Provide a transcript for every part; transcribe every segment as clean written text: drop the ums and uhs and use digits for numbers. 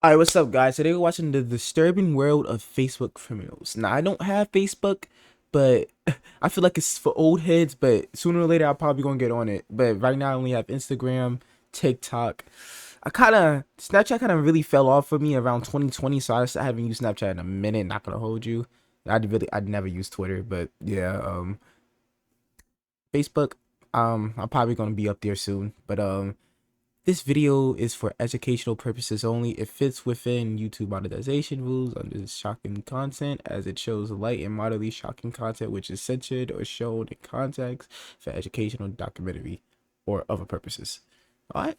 Alright, what's up, guys? Today we're watching the disturbing world of Facebook criminals. Now, I don't have Facebook, but I feel like it's for old heads, but sooner or later I'll probably gonna get on it. But right now I only have Instagram, TikTok. Snapchat kind of really fell off for me around 2020, so I haven't used Snapchat in a minute, not gonna hold you. I'd never use Twitter, but yeah, Facebook, I'm probably gonna be up there soon. But this video is for educational purposes only. It fits within YouTube monetization rules under shocking content, as it shows light and moderately shocking content which is censored or shown in context for educational, documentary, or other purposes. All right,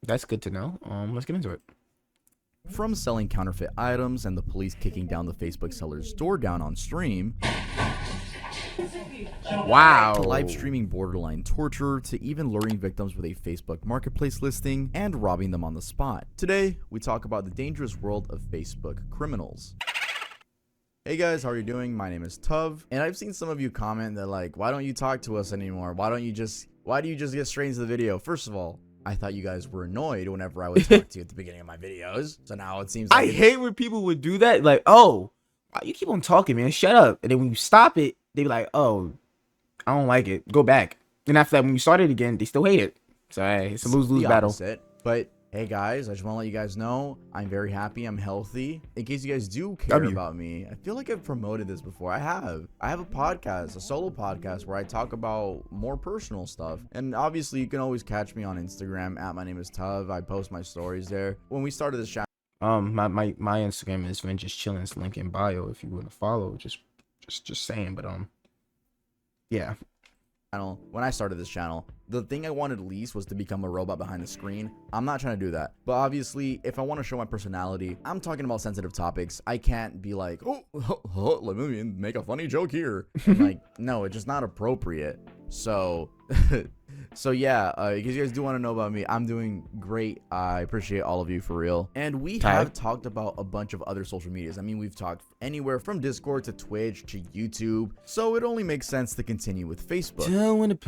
that's good to know. Let's get into it. From selling counterfeit items and the police kicking down the Facebook seller's door down on stream, Wow. to live streaming borderline torture, to even luring victims with a Facebook marketplace listing and robbing them on the spot. Today, we talk about the dangerous world of Facebook criminals. Hey guys, how are you doing? My name is Tuv, and I've seen some of you comment that like, why don't you talk to us anymore? Why do you just get straight into the video? First of all, I thought you guys were annoyed whenever I would talk to you at the beginning of my videos. So now it seems like I hate when people would do that. Like, oh, why you keep on talking, man? Shut up. And then when you stop it, they be like, oh, I don't like it. Go back. And after that, when you start it again, they still hate it. So hey, it's a lose-lose battle. But hey guys, I just want to let you guys know I'm very happy. I'm healthy. In case you guys do care about me, I feel like I've promoted this before. I have a podcast, a solo podcast where I talk about more personal stuff. And obviously, you can always catch me on Instagram at my name is Tuv. I post my stories there. When we started this channel, My Instagram is Vin just chilling. It's link in bio if you want to follow. Just saying. But yeah. when I started this channel, the thing I wanted least was to become a robot behind the screen. I'm not trying to do that. But obviously, if I want to show my personality, I'm talking about sensitive topics. I can't be like, oh, let me make a funny joke here. And like, no, it's just not appropriate. So, yeah, because you guys do want to know about me, I'm doing great. I appreciate all of you for real. And we have talked about a bunch of other social medias. I mean, we've talked anywhere from Discord to Twitch to YouTube. So it only makes sense to continue with Facebook.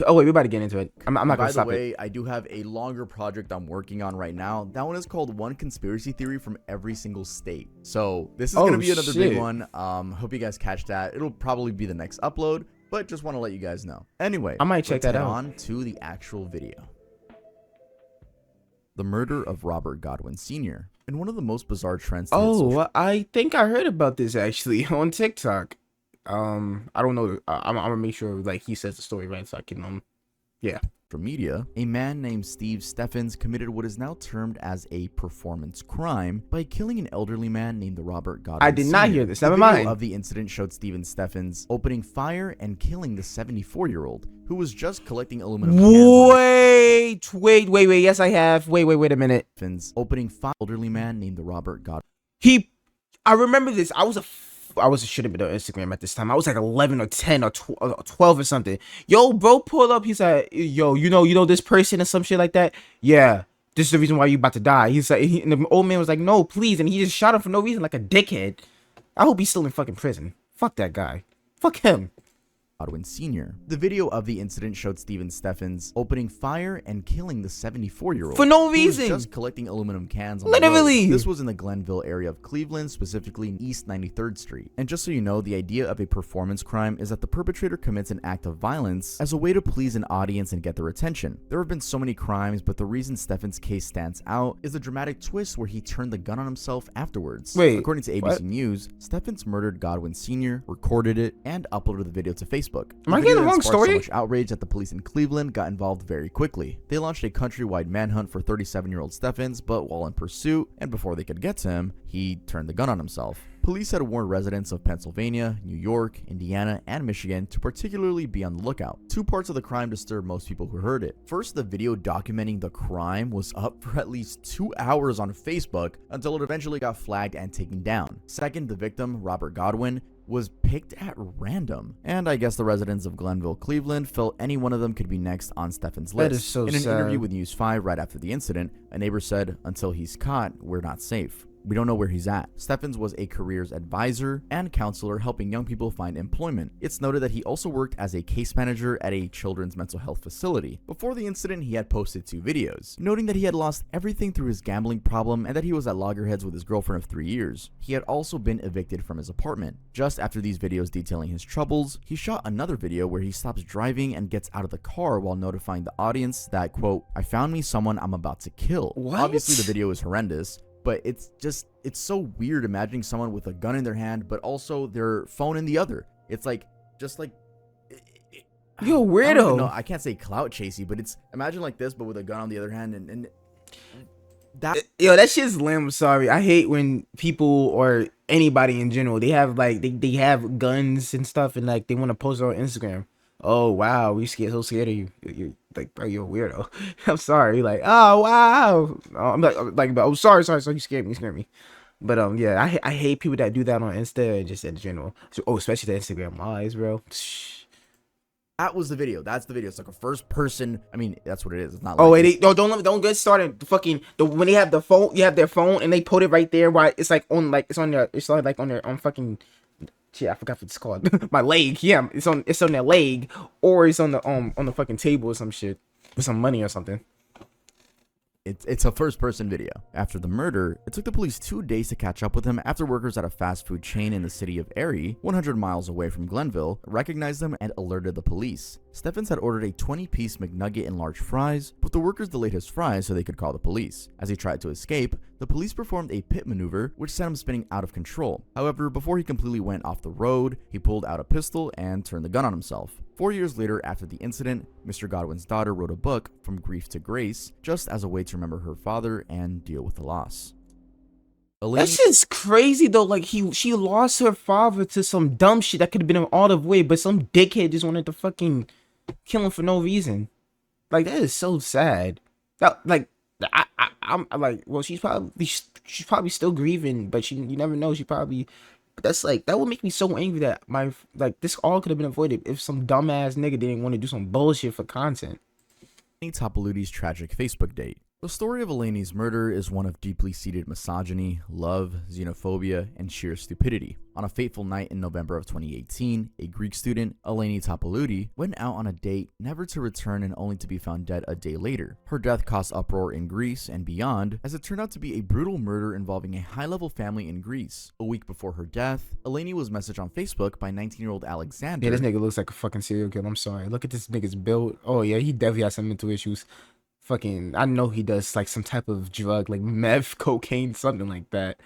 Oh wait, we're about to get into it. I'm not gonna stop it. By the way, I do have a longer project I'm working on right now. That one is called One Conspiracy Theory from Every Single State. So this is gonna be another big one. Hope you guys catch that. It'll probably be the next upload, but just want to let you guys know. Anyway, I might check that out. On to the actual video. The murder of Robert Godwin Sr. in one of the most bizarre trends. Oh, I think I heard about this actually on TikTok. I don't know. I'm gonna make sure like he says the story right so I can yeah. Media, a man named Steve Steffens committed what is now termed as a performance crime by killing an elderly man named Robert Godwin. I did not hear this. Never mind. The video of the incident showed Steven Steffens opening fire and killing the 74-year-old who was just collecting aluminum cans. Wait. Yes, I have. Wait a minute. Opening fire, elderly man named Robert Godwin. I remember this. I shouldn't be on Instagram at this time. I was like 11 or 10 or 12 or something. Yo, bro, pull up. He's like, yo, you know this person or some shit like that. Yeah, this is the reason why you about to die. He's like, and the old man was like, no, please, and he just shot him for no reason, like a dickhead. I hope he's still in fucking prison. Fuck that guy. Fuck him. Godwin Sr. The video of the incident showed Steven Steffens opening fire and killing the 74-year-old for no reason, just collecting aluminum cans on literally the road. This was in the Glenville area of Cleveland, specifically in East 93rd Street. And just so you know, the idea of a performance crime is that the perpetrator commits an act of violence as a way to please an audience and get their attention. There have been so many crimes, but the reason Steffens' case stands out is the dramatic twist where he turned the gun on himself afterwards. Wait, according to ABC News, Steffens murdered Godwin Sr., recorded it, and uploaded the video to Facebook. Am I getting the wrong story? So much outrage that the police in Cleveland got involved very quickly. They launched a countrywide manhunt for 37-year-old Steffens, but while in pursuit, and before they could get to him, he turned the gun on himself. Police had warned residents of Pennsylvania, New York, Indiana, and Michigan to particularly be on the lookout. Two parts of the crime disturbed most people who heard it. First, the video documenting the crime was up for at least 2 hours on Facebook until it eventually got flagged and taken down. Second, the victim, Robert Godwin, was picked at random, and I guess the residents of Glenville, Cleveland felt any one of them could be next on Steffens' list. That is so in an sad. interview with News 5 right after the incident, a neighbor said, "Until he's caught, we're not safe." we don't know where he's at. Steffens was a careers advisor and counselor helping young people find employment. It's noted that he also worked as a case manager at a children's mental health facility. Before the incident, he had posted 2 videos, noting that he had lost everything through his gambling problem and that he was at loggerheads with his girlfriend of 3 years. He had also been evicted from his apartment. Just after these videos detailing his troubles, he shot another video where he stops driving and gets out of the car while notifying the audience that, quote, "I found me someone I'm about to kill." What? Obviously, the video is horrendous, but it's so weird imagining someone with a gun in their hand, but also their phone in the other. It's like, just like, You're a I don't even know. weirdo. I can't say clout chasey, but it's, imagine like this, but with a gun on the other hand, and that. Yo, that shit's lame. Sorry, I hate when people or anybody in general they have like they have guns and stuff and like they want to post it on Instagram. Oh wow, we so scared of you. You're like, bro, you're a weirdo. I'm sorry. Like, oh wow. I'm like, oh sorry. You scared me. You scared me. But yeah, I hate people that do that on Insta and just in general. So, oh, especially the Instagram lives, bro. That was the video. That's the video. It's like a first person. I mean, that's what it is. It's not Oh like wait, don't get started. When they have the phone, you have their phone and they put it right there. Why it's like on their fucking shit. I forgot what it's called. My leg. Yeah, it's on their leg or it's on the fucking table or some shit with some money or something. It's a first-person video. After the murder, it took the police 2 days to catch up with him after workers at a fast food chain in the city of Erie, 100 miles away from Glenville, recognized them and alerted the police. Steffens had ordered a 20-piece McNugget and large fries, but the workers delayed his fries so they could call the police. As he tried to escape, the police performed a pit maneuver, which sent him spinning out of control. However, before he completely went off the road, he pulled out a pistol and turned the gun on himself. 4 years later, after the incident, Mr. Godwin's daughter wrote a book, From Grief to Grace, just as a way to remember her father and deal with the loss. That shit's crazy though. Like she lost her father to some dumb shit that could have been an all of way, but some dickhead just wanted to fucking kill him for no reason. Like that is so sad. That like I'm like, well, she's probably still grieving, but you never know. She probably. But that's like that would make me so angry that this all could have been avoided if some dumbass nigga didn't want to do some bullshit for content. Topoluti's tragic Facebook date. The story of Eleni's murder is one of deeply seated misogyny, love, xenophobia, and sheer stupidity. On a fateful night in November of 2018, a Greek student, Eleni Topoluti, went out on a date never to return and only to be found dead a day later. Her death caused uproar in Greece and beyond, as it turned out to be a brutal murder involving a high-level family in Greece. A week before her death, Eleni was messaged on Facebook by 19-year-old Alexander. Yeah, this nigga looks like a fucking serial killer. I'm sorry. Look at this nigga's build. Oh yeah, he definitely has some mental issues. Fucking, I know he does like some type of drug, like meth, cocaine, something like that.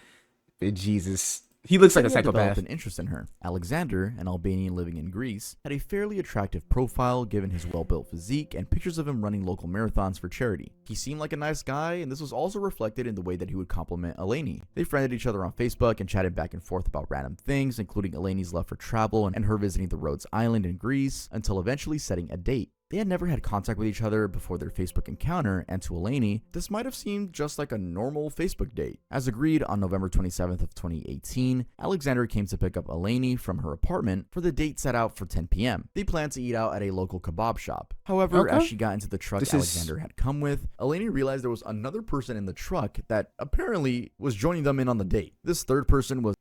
But Jesus, he looks like a psychopath. Developed an interest in her. Alexander, an Albanian living in Greece, had a fairly attractive profile given his well-built physique and pictures of him running local marathons for charity. He seemed like a nice guy, and this was also reflected in the way that he would compliment Eleni. They friended each other on Facebook and chatted back and forth about random things, including Eleni's love for travel and her visiting the Rhodes Island in Greece, until eventually setting a date. They had never had contact with each other before their Facebook encounter, and to Eleni, this might have seemed just like a normal Facebook date. As agreed, on November 27th of 2018, Alexander came to pick up Eleni from her apartment for the date set out for 10 p.m. They planned to eat out at a local kebab shop. However, as she got into the truck Alexander had come with, Eleni realized there was another person in the truck that apparently was joining them in on the date. This third person was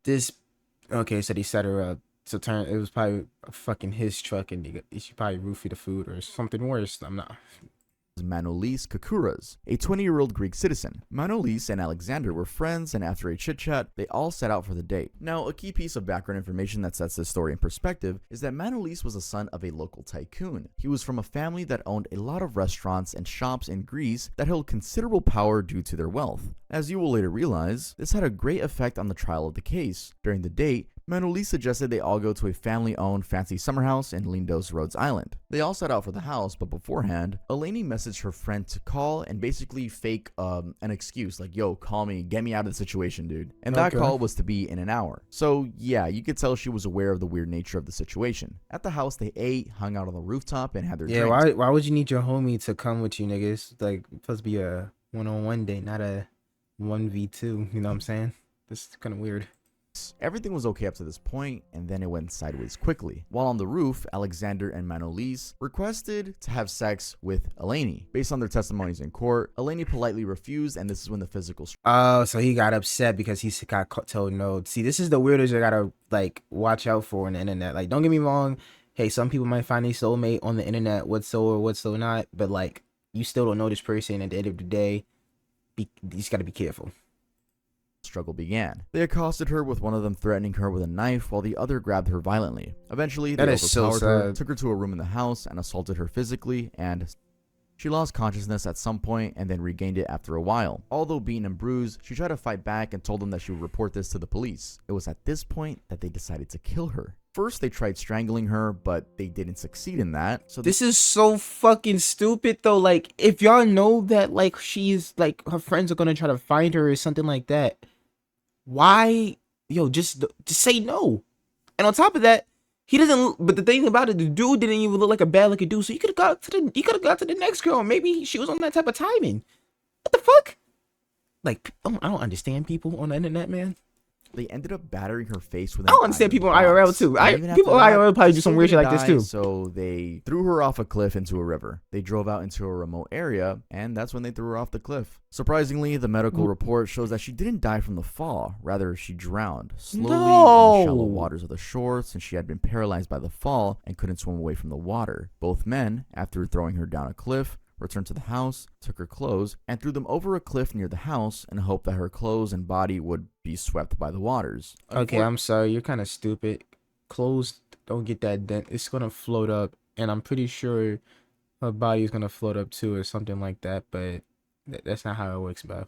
Okay, so they set her up. So it was probably fucking his truck, and she probably roofied the food or something worse. I'm not. Manolis Kakouras, a 20-year-old Greek citizen. Manolis and Alexander were friends, and after a chit-chat, they all set out for the date. Now, a key piece of background information that sets this story in perspective is that Manolis was the son of a local tycoon. He was from a family that owned a lot of restaurants and shops in Greece that held considerable power due to their wealth. As you will later realize, this had a great effect on the trial of the case. During the date, Manolis suggested they all go to a family-owned fancy summer house in Lindos, Rhodes Island. They all set out for the house, but beforehand, Eleni messaged her friend to call and basically fake an excuse, like, yo, call me, get me out of the situation, dude. And that call was to be in an hour. So yeah, you could tell she was aware of the weird nature of the situation. At the house, they ate, hung out on the rooftop, and had their drinks. Why would you need your homie to come with you, nigga? It's like supposed to be a one-on-one date, not a 1v2. You know what I'm saying? This is kind of weird. Everything was okay up to this point, and then it went sideways quickly. While on the roof, Alexander and Manolise requested to have sex with Eleni. Based on their testimonies in court, Eleni politely refused, and this is when the physical Oh, so he got upset because he got told no. See, this is the weirdos you gotta like watch out for on the internet. Like, don't get me wrong. Hey, some people might find a soulmate on the internet, what's so or what's so not, but like, you still don't know this person. At the end of the day, you just gotta be careful. struggle began. They accosted her, with one of them threatening her with a knife while the other grabbed her violently. Eventually, they overpowered her, took her to a room in the house, and assaulted her physically, and she lost consciousness at some point and then regained it after a while. Although beaten and bruised, she tried to fight back and told them that she would report this to the police. It was at this point that they decided to kill her. First, they tried strangling her, but they didn't succeed in that. So this is so fucking stupid though. Like, if y'all know that like she's like her friends are gonna try to find her or something like that, why, yo, just say no. And on top of that, he doesn't. But the thing about it, the dude didn't even look like a bad looking dude. So you could have got to the next girl. Maybe she was on that type of timing. What the fuck? Like, I don't understand people on the internet, man. they ended up battering her face with I don't understand people on IRL too. People on IRL probably do some weird shit like this too. So they threw her off a cliff into a river. They drove out into a remote area, and that's when they threw her off the cliff. Surprisingly, the medical report shows that she didn't die from the fall. Rather, she drowned slowly in the shallow waters of the shore, since she had been paralyzed by the fall and couldn't swim away from the water. Both men, after throwing her down a cliff, returned to the house, took her clothes, and threw them over a cliff near the house in hope that her clothes and body would be swept by the waters. Okay, I'm sorry. You're kind of stupid. Clothes don't get that dent. It's going to float up, and I'm pretty sure her body is going to float up too or something like that, but that's not how it works, bro.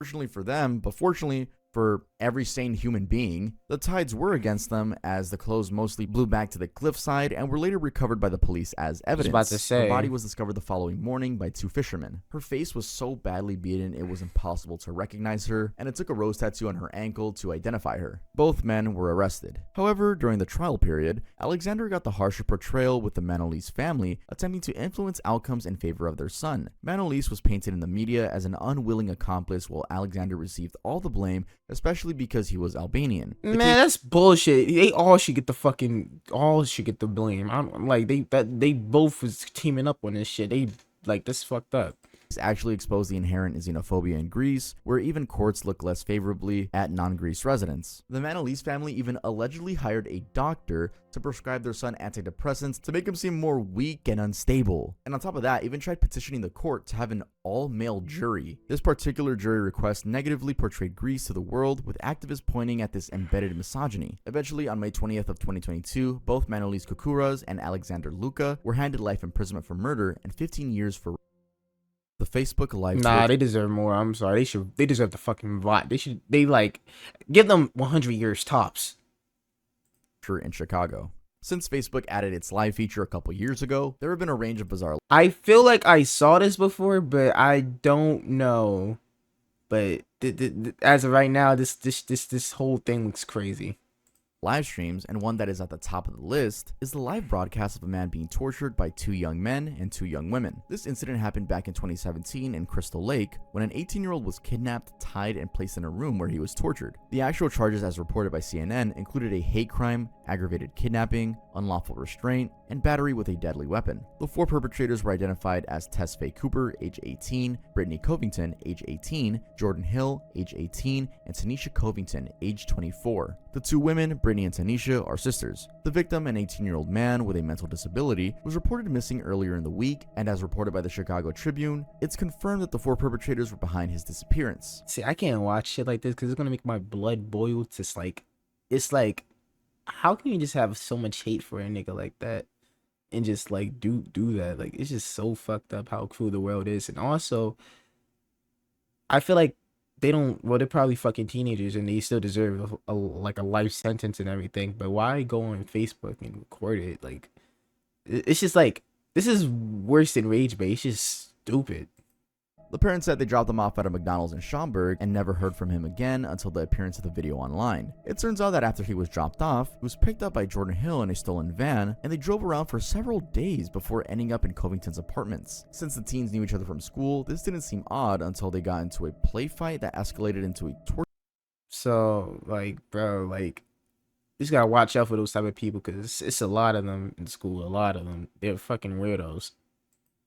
Fortunately for them, but fortunately for every sane human being, the tides were against them, as the clothes mostly blew back to the cliffside and were later recovered by the police as evidence. About to say. Her body was discovered the following morning by two fishermen. Her face was so badly beaten it was impossible to recognize her, and it took a rose tattoo on her ankle to identify her. Both men were arrested. However, during the trial period, Alexander got the harsher portrayal, with the Manolise family attempting to influence outcomes in favor of their son. Manolise was painted in the media as an unwilling accomplice, while Alexander received all the blame, especially because he was Albanian. Man, that's bullshit. They all should get the blame. I'm like, they both was teaming up on this shit. They like, this fucked up. Actually exposed the inherent xenophobia in Greece, where even courts look less favorably at non-Greece residents. The Manolise family even allegedly hired a doctor to prescribe their son antidepressants to make him seem more weak and unstable. And on top of that, even tried petitioning the court to have an all-male jury. This particular jury request negatively portrayed Greece to the world, with activists pointing at this embedded misogyny. Eventually, on May 20th of 2022, both Manolise Koukuras and Alexander Luka were handed life imprisonment for murder and 15 years for the Facebook Live. Nah, they deserve more. I'm sorry. They deserve the fucking rot. They like, give them 100 years tops. In Chicago. Since Facebook added its live feature a couple years ago, there have been a range of bizarre. I feel like I saw this before, but I don't know. But as of right now, this whole thing looks crazy. Live streams, and one that is at the top of the list is the live broadcast of a man being tortured by two young men and two young women. This incident happened back in 2017 in Crystal Lake, when an 18-year-old was kidnapped, tied, and placed in a room where he was tortured. The actual charges, as reported by CNN, included a hate crime, aggravated kidnapping, unlawful restraint, and battery with a deadly weapon. The four perpetrators were identified as Tess Faye Cooper, age 18, Brittany Covington, age 18, Jordan Hill, age 18, and Tanisha Covington, age 24. The two women, Brittany and Tanisha, are sisters. The victim, an 18-year-old man with a mental disability, was reported missing earlier in the week, and as reported by the Chicago Tribune, it's confirmed that the four perpetrators were behind his disappearance. See, I can't watch shit like this because it's gonna make my blood boil. It's like, how can you just have so much hate for a nigga like that and just like do that? Like, it's just so fucked up how cruel the world is. And also, I feel like they're probably fucking teenagers and they still deserve a life sentence and everything, but why go on Facebook and record it? Like, it's just like, this is worse than rage bait. It's just stupid. The parents said they dropped him off at a McDonald's in Schaumburg and never heard from him again until the appearance of the video online. It turns out that after he was dropped off, he was picked up by Jordan Hill in a stolen van, and they drove around for several days before ending up in Covington's apartments. Since the teens knew each other from school, this didn't seem odd until they got into a play fight that escalated into a torture So like, bro, like you just gotta watch out for those type of people because it's a lot of them in school. A lot of them, they're fucking weirdos.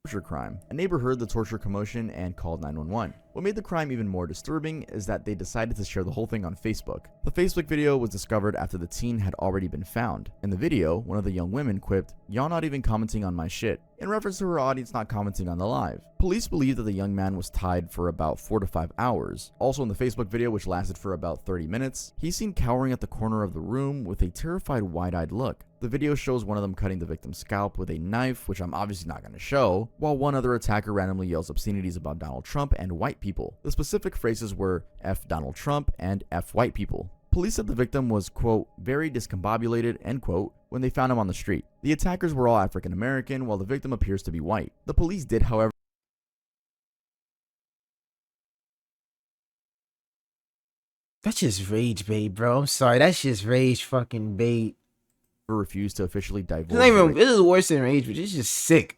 Torture crime. A neighbor heard the torture commotion and called 911. What made the crime even more disturbing is that they decided to share the whole thing on Facebook. The Facebook video was discovered after the teen had already been found. In the video, one of the young women quipped, "Y'all not even commenting on my shit," in reference to her audience not commenting on the live. Police believe that the young man was tied for about 4 to 5 hours. Also in the Facebook video, which lasted for about 30 minutes, he's seen cowering at the corner of the room with a terrified wide-eyed look. The video shows one of them cutting the victim's scalp with a knife, which I'm obviously not going to show, while one other attacker randomly yells obscenities about Donald Trump and white people. The specific phrases were F Donald Trump and F white people. Police said the victim was, quote, very discombobulated, end quote, when they found him on the street. The attackers were all African American, while the victim appears to be white. The police did, however, That's just rage bait, bro. I'm sorry. That's just rage fucking bait. refuse to officially It's not divulge even, this is worse than rage, but it's just sick.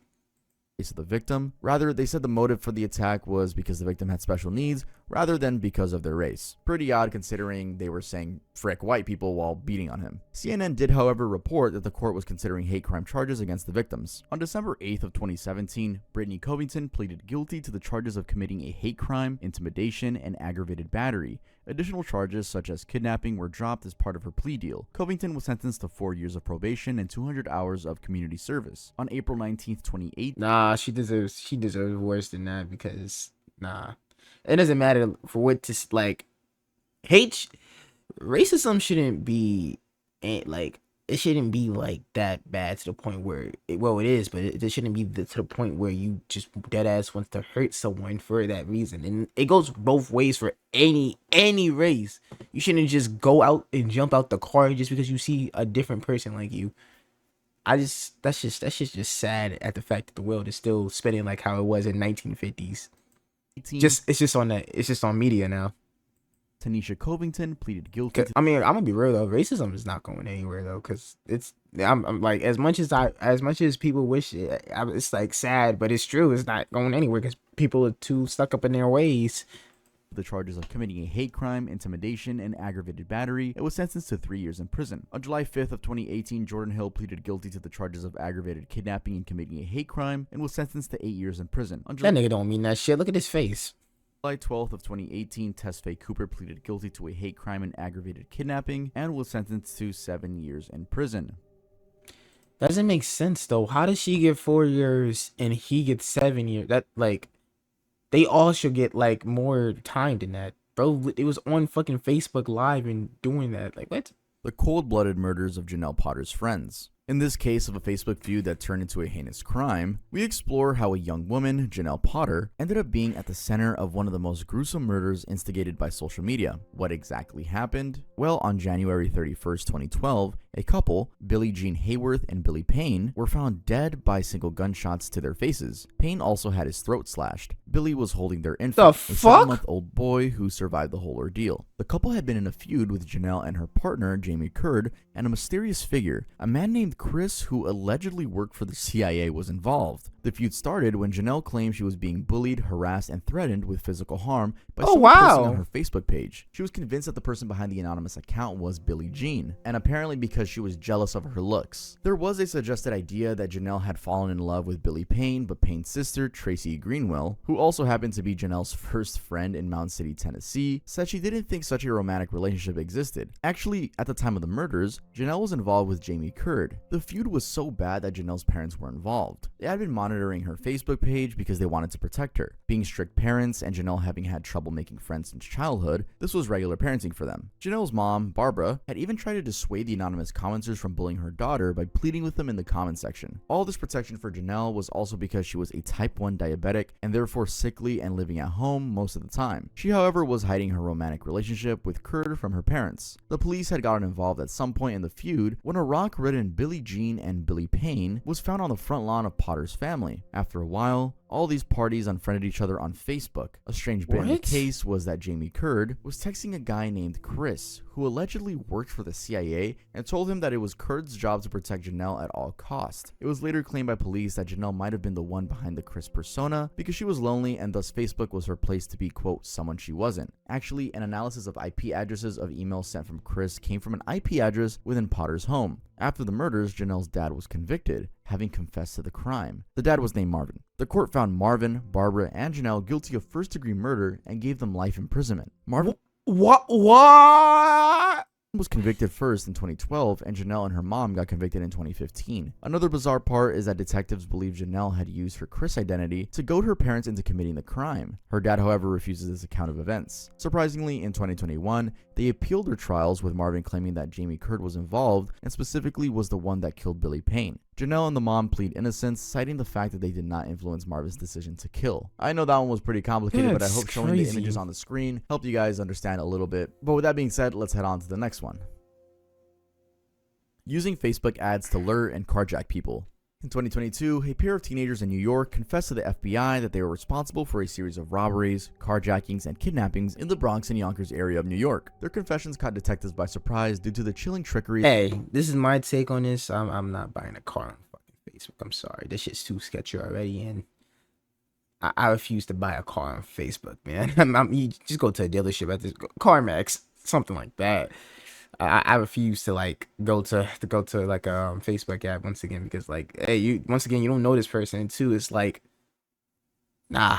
of the victim. Rather, they said the motive for the attack was because the victim had special needs rather than because of their race. Pretty odd considering they were saying frick white people while beating on him. CNN did, however, report that the court was considering hate crime charges against the victims. On December 8th of 2017, Brittany Covington pleaded guilty to the charges of committing a hate crime, intimidation, and aggravated battery. Additional charges such as kidnapping were dropped as part of her plea deal. Covington was sentenced to 4 years of probation and 200 hours of community service. On April 19th, 2018, Nah, she deserves worse than that because nah. It doesn't matter for what to like hate racism shouldn't be like it shouldn't be like that bad to the point where it is, but it shouldn't be to the point where you just dead ass wants to hurt someone for that reason. And it goes both ways for any race. You shouldn't just go out and jump out the car just because you see a different person like you. That's just sad at the fact that the world is still spinning like how it was in 1950s. It's just on media now. Tanisha Covington pleaded guilty to I mean, I'm gonna be real though. Racism is not going anywhere though, because I'm like as much as people wish it's like sad, but it's true. It's not going anywhere because people are too stuck up in their ways. the charges of committing a hate crime, intimidation, and aggravated battery, and was sentenced to 3 years in prison. On July 5th of 2018, Jordan Hill pleaded guilty to the charges of aggravated kidnapping and committing a hate crime, and was sentenced to 8 years in prison. On That nigga don't mean that shit. Look at his face. July 12th of 2018, Tesfaye Cooper pleaded guilty to a hate crime and aggravated kidnapping, and was sentenced to 7 years in prison. Doesn't make sense though. How does she get 4 years and he gets 7 years? That like, they all should get like more time than that, bro. It was on fucking Facebook Live and doing that. Like what? The cold-blooded murders of Janelle Potter's friends. In this case of a Facebook feud that turned into a heinous crime, we explore how a young woman, Janelle Potter, ended up being at the center of one of the most gruesome murders instigated by social media. What exactly happened? Well, on January 31st, 2012, a couple, Billie Jean Hayworth and Billy Payne, were found dead by single gunshots to their faces. Payne also had his throat slashed. Billy was holding their infant, a fuck? 7-month-old boy who survived the whole ordeal. The couple had been in a feud with Janelle and her partner, Jamie Curd, and a mysterious figure, a man named Chris, who allegedly worked for the CIA, was involved. The feud started when Janelle claimed she was being bullied, harassed, and threatened with physical harm by someone posting on her Facebook page. She was convinced that the person behind the anonymous account was Billie Jean, and apparently because she was jealous of her looks. There was a suggested idea that Janelle had fallen in love with Billy Payne, but Payne's sister, Tracy Greenwell, who also happened to be Janelle's first friend in Mound City, Tennessee, said she didn't think such a romantic relationship existed. Actually, at the time of the murders, Janelle was involved with Jamie Curd. The feud was so bad that Janelle's parents were involved. They had been monitoring her Facebook page because they wanted to protect her. Being strict parents and Janelle having had trouble making friends since childhood, this was regular parenting for them. Janelle's mom, Barbara, had even tried to dissuade the anonymous commenters from bullying her daughter by pleading with them in the comment section. All this protection for Janelle was also because she was a type 1 diabetic and therefore sickly and living at home most of the time. She, however, was hiding her romantic relationship with Curd from her parents. The police had gotten involved at some point in the feud when a rock-ridden Billie Jean and Billy Payne was found on the front lawn of Potter's family. After a while, All these parties unfriended each other on Facebook. A strange bit in the What? case was that Jamie Curd was texting a guy named Chris, who allegedly worked for the CIA, and told him that it was Curd's job to protect Janelle at all costs. It was later claimed by police that Janelle might have been the one behind the Chris persona because she was lonely and thus Facebook was her place to be, quote, someone she wasn't. Actually, an analysis of IP addresses of emails sent from Chris came from an IP address within Potter's home. After the murders, Janelle's dad was convicted, having confessed to the crime. The dad was named Marvin. The court found Marvin, Barbara, and Janelle guilty of first-degree murder and gave them life imprisonment. Marvin What? was convicted first in 2012, and Janelle and her mom got convicted in 2015. Another bizarre part is that detectives believe Janelle had used her Chris identity to goad her parents into committing the crime. Her dad, however, refuses this account of events. Surprisingly, in 2021, they appealed their trials, with Marvin claiming that Jamie Curd was involved and specifically was the one that killed Billy Payne. Janelle and the mom plead innocence, citing the fact that they did not influence Marvin's decision to kill. I know that one was pretty complicated, but I hope showing the images on the screen helped you guys understand a little bit. But with that being said, let's head on to the next one. Using Facebook ads to lure and carjack people. In 2022, a pair of teenagers in New York confessed to the FBI that they were responsible for a series of robberies, carjackings, and kidnappings in the Bronx and Yonkers area of New York. Their confessions caught detectives by surprise due to the chilling trickery. Hey, this is my take on this. I'm not buying a car on fucking Facebook. I'm sorry. This shit's too sketchy already, and I refuse to buy a car on Facebook, man. You just go to a dealership at this CarMax, something like that. I refuse to like go to like a Facebook app once again, because like, hey, you once again, you don't know this person, and two, it's like, nah,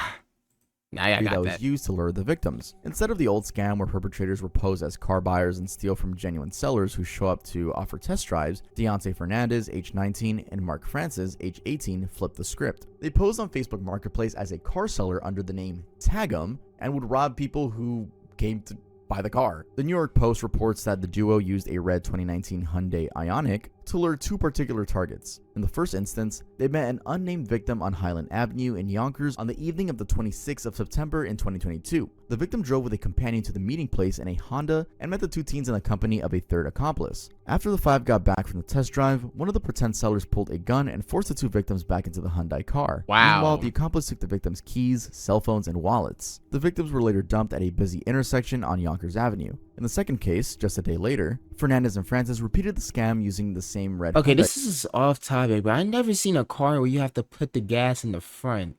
I got that was that. used to lure the victims. Instead of the old scam where perpetrators were posed as car buyers and steal from genuine sellers who show up to offer test drives, Deontay Fernandez, age 19, and Mark Francis, age 18, flipped the script. They posed on Facebook Marketplace as a car seller under the name Tag'em and would rob people who came to buy the car. The New York Post reports that the duo used a red 2019 Hyundai Ioniq to lure two particular targets. In the first instance, they met an unnamed victim on Highland Avenue in Yonkers on the evening of the 26th of September in 2022. The victim drove with a companion to the meeting place in a Honda and met the two teens in the company of a third accomplice. After the five got back from the test drive, one of the pretend sellers pulled a gun and forced the two victims back into the Hyundai car. Wow. Meanwhile, the accomplice took the victims' keys, cell phones, and wallets. The victims were later dumped at a busy intersection on Yonkers Avenue. In the second case, just a day later, Fernandez and Francis repeated the scam using the same red Okay, Hyundai. this is off topic, but I never seen a car where you have to put the gas in the front,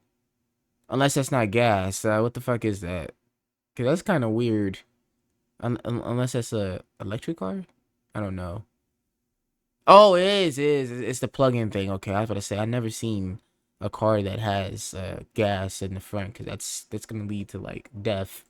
unless that's not gas. What the fuck is that? Cause that's kind of weird. Unless that's a electric car, I don't know. Oh, it is. It's the plug-in thing. Okay, I was about to say I never seen a car that has gas in the front, cause that's gonna lead to like death.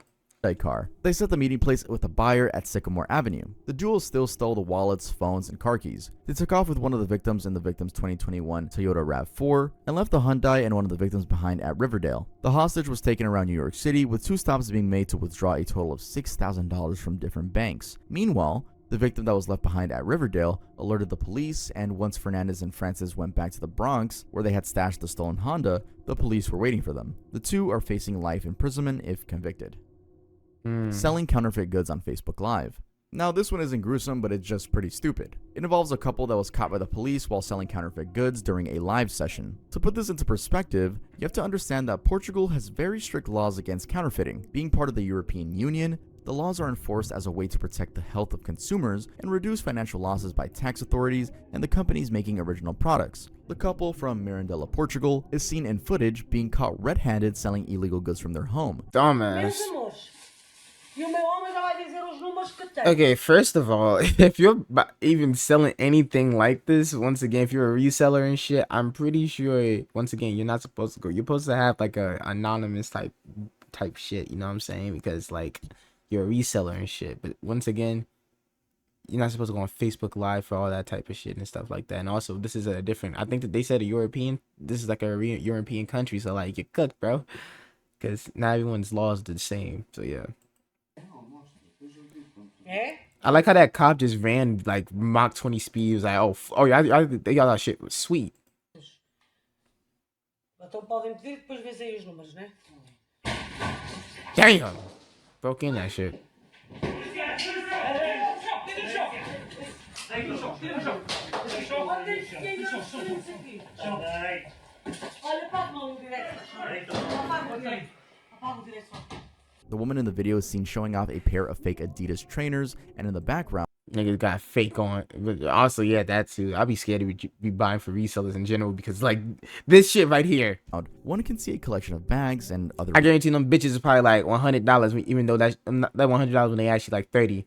Car. They set the meeting place with a buyer at Sycamore Avenue. The duo still stole the wallets, phones, and car keys. They took off with one of the victims in the victim's 2021 Toyota RAV4 and left the Hyundai and one of the victims behind at Riverdale. The hostage was taken around New York City, with two stops being made to withdraw a total of $6,000 from different banks. Meanwhile, the victim that was left behind at Riverdale alerted the police, and once Fernandez and Francis went back to the Bronx, where they had stashed the stolen Honda, the police were waiting for them. The two are facing life imprisonment if convicted. Selling counterfeit goods on Facebook Live. Now, this one isn't gruesome, but it's just pretty stupid. It involves a couple that was caught by the police while selling counterfeit goods during a live session. To put this into perspective, you have to understand that Portugal has very strict laws against counterfeiting. Being part of the European Union, the laws are enforced as a way to protect the health of consumers and reduce financial losses by tax authorities and the companies making original products. The couple from Mirandela, Portugal, is seen in footage being caught red-handed selling illegal goods from their home. Dumbass. Okay, first of all, if you're even selling anything like this, once again, if you're a reseller and shit, I'm pretty sure, once again, you're not supposed to go. You're supposed to have like a anonymous type shit, you know what I'm saying? Because like you're a reseller and shit. But once again, you're not supposed to go on Facebook Live for all that type of shit and stuff like that. And also, this is a different, I think that they said this is like a European country, so like you're cooked, bro. Because not everyone's laws are the same. So yeah. I like how that cop just ran like Mach 20 speed. He was like, oh yeah, they got that shit was sweet. Damn, broke in that shit. The woman in the video is seen showing off a pair of fake Adidas trainers, and in the background, Niggas got fake on. But also, yeah, that too. I'd be scared to be buying for resellers in general because, like, this shit right here. one can see a collection of bags and other I guarantee them bitches is probably like $100, even though that $100 when they actually like 30.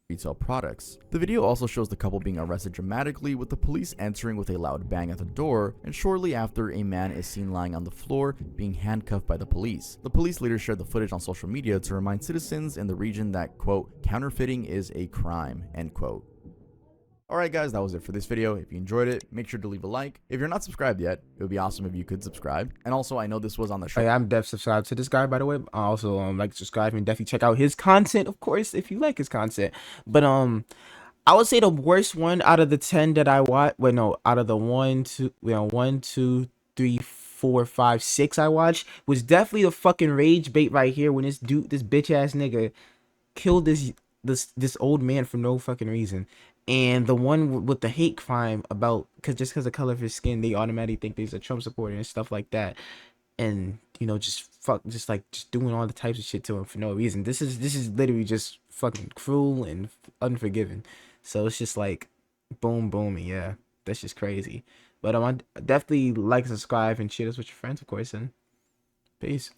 retail products. The video also shows the couple being arrested dramatically, with the police entering with a loud bang at the door, and shortly after, a man is seen lying on the floor being handcuffed by the police. The police later shared the footage on social media to remind citizens in the region that, quote, counterfeiting is a crime, end quote. Alright guys, that was it for this video. If you enjoyed it, make sure to leave a like. If you're not subscribed yet, it would be awesome if you could subscribe. And also, I know this was on the show. Hey, I'm def subscribed to this guy, by the way. I also like to subscribe and definitely check out his content, of course, if you like his content. But I would say the worst one out of the 10 that I watched. Wait, no, out of the 1, 2, 3, 4, 5, 6 I watched was definitely the fucking rage bait right here when this bitch ass nigga killed this old man for no fucking reason. And the one with the hate crime about just because of color of his skin, they automatically think he's a Trump supporter and stuff like that. And just doing all the types of shit to him for no reason. This is literally just fucking cruel and unforgiving. So it's just like boom, boom, and yeah, that's just crazy. But I definitely like, subscribe, and share this with your friends, of course. And peace.